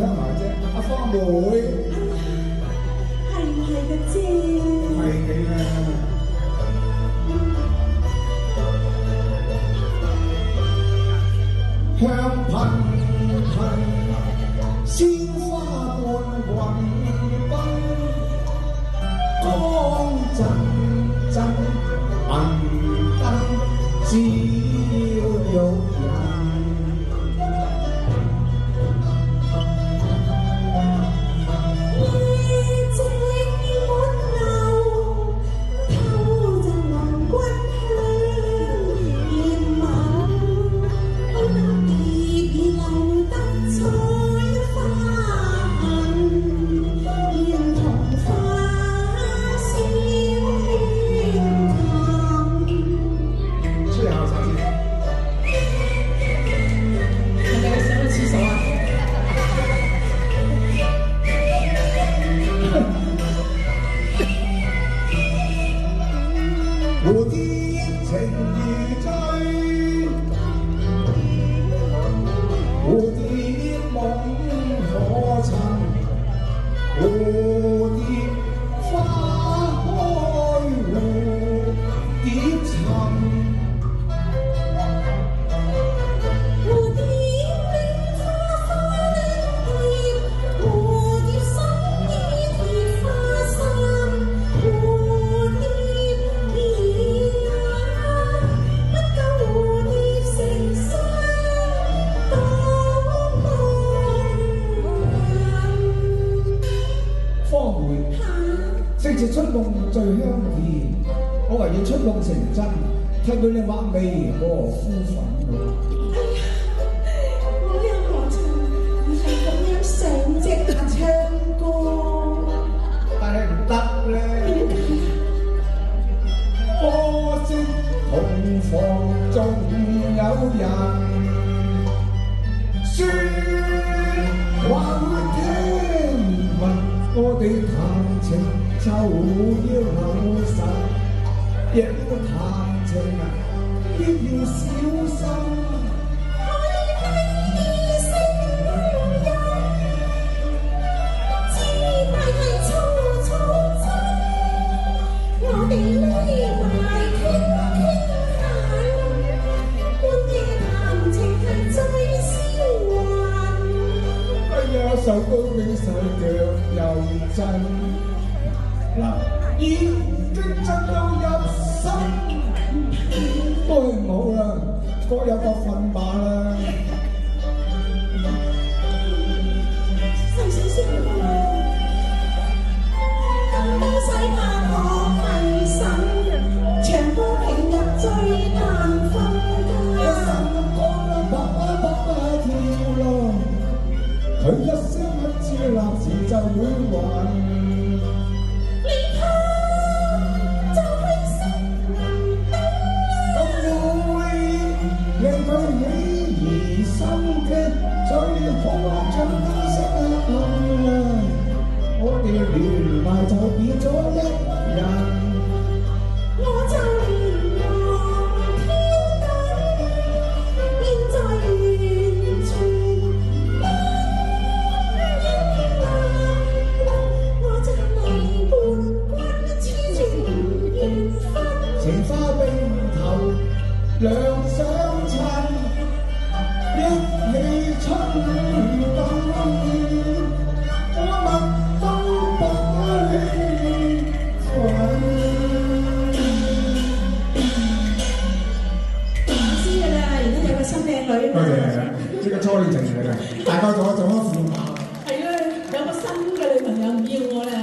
得埋啫？阿花妹，係唔係嘅啫？係你啦。香噴噴，鮮花伴雲奔，光陣陣，銀燈照玉人。蝴蝶情如醉，蝴蝶夢可尋，蝴蝶花開蝴蝶尋。正值春夢最香甜，我唯願春夢成真，替佢哋畫眉和膚粉。我又何曾唔係咁樣上隻眼唱歌？但係唔得咧，可惜同房仲有人説話會聽聞，我哋談情就要留神，若要談情必要小心。可以低聲音，只帶係粗粗聲，我哋匿埋傾傾下，半夜談情係最消魂。哎呀，手高比手腳又震。嗱，已經震到入心，都係唔好啦，各有各份吧啦。細細聲啦，唔使怕我迷神，長歌平日最難分一生歌啦，啪啪啪啪跳咯，佢一聲一次立時就會還。最好像金色暗亮，我哋連埋就變咗一人。我就連望天燈，現在完全不一樣。我就離伴君痴情緣分，情花冰頭兩相襯。一起春燈，我乜都不理睬。我知㗎啦，而家有個新靚女嘛。多謝，呢個初戀情嚟嘅，大概做咗副馬。係啊，有個新嘅女朋友唔要我啦。